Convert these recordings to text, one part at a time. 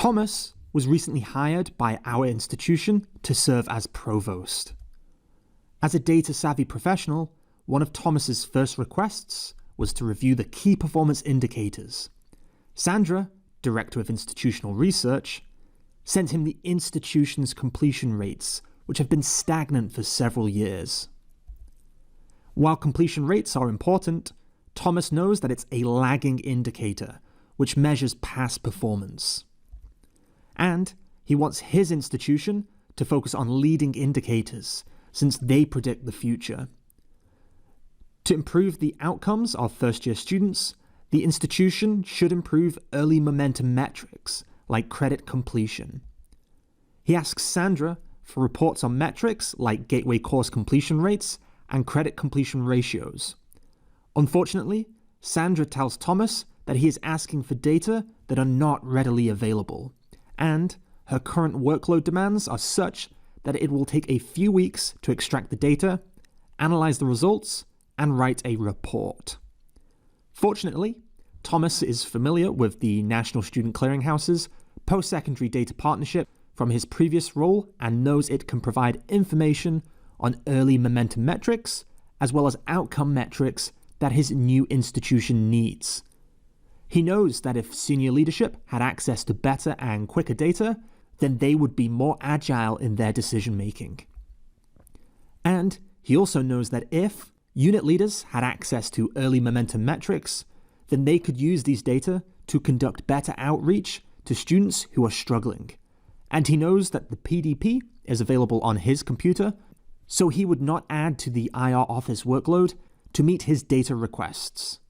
Thomas was recently hired by our institution to serve as provost. As a data-savvy professional, one of Thomas's first requests was to review the key performance indicators. Sandra, Director of Institutional Research, sent him the institution's completion rates, which have been stagnant for several years. While completion rates are important, Thomas knows that it's a lagging indicator, which measures past performance. And he wants his institution to focus on leading indicators, since they predict the future. To improve the outcomes of first-year students, the institution should improve early momentum metrics, like credit completion. He asks Sandra for reports on metrics like gateway course completion rates and credit completion ratios. Unfortunately, Sandra tells Thomas that he is asking for data that are not readily available, and her current workload demands are such that it will take a few weeks to extract the data, analyze the results, and write a report. Fortunately, Thomas is familiar with the National Student Clearinghouse's Postsecondary Data Partnership from his previous role and knows it can provide information on early momentum metrics as well as outcome metrics that his new institution needs. He knows that if senior leadership had access to better and quicker data, then they would be more agile in their decision-making. And he also knows that if unit leaders had access to early momentum metrics, then they could use these data to conduct better outreach to students who are struggling. And he knows that the PDP is available on his computer, so he would not add to the IR office workload to meet his data requests.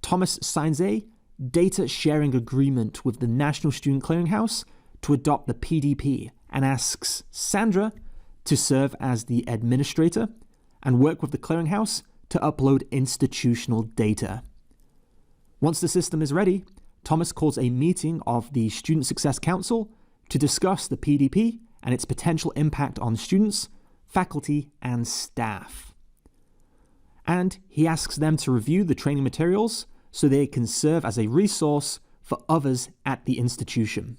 Thomas signs a data sharing agreement with the National Student Clearinghouse to adopt the PDP and asks Sandra to serve as the administrator and work with the clearinghouse to upload institutional data. Once the system is ready, Thomas calls a meeting of the Student Success Council to discuss the PDP and its potential impact on students, faculty, and staff. And he asks them to review the training materials so they can serve as a resource for others at the institution.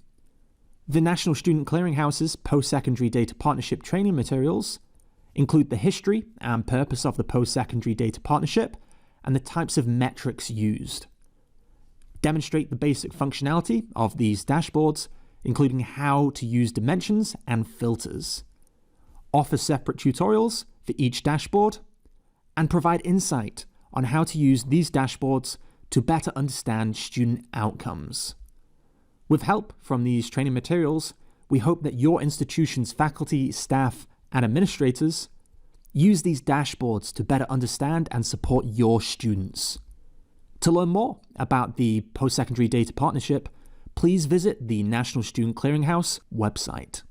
The National Student Clearinghouse's Post-Secondary Data Partnership training materials include the history and purpose of the Post-Secondary Data Partnership and the types of metrics used. Demonstrate the basic functionality of these dashboards, including how to use dimensions and filters. Offer separate tutorials for each dashboard, and provide insight on how to use these dashboards to better understand student outcomes. With help from these training materials, we hope that your institution's faculty, staff, and administrators use these dashboards to better understand and support your students. To learn more about the Post-Secondary Data Partnership, please visit the National Student Clearinghouse website.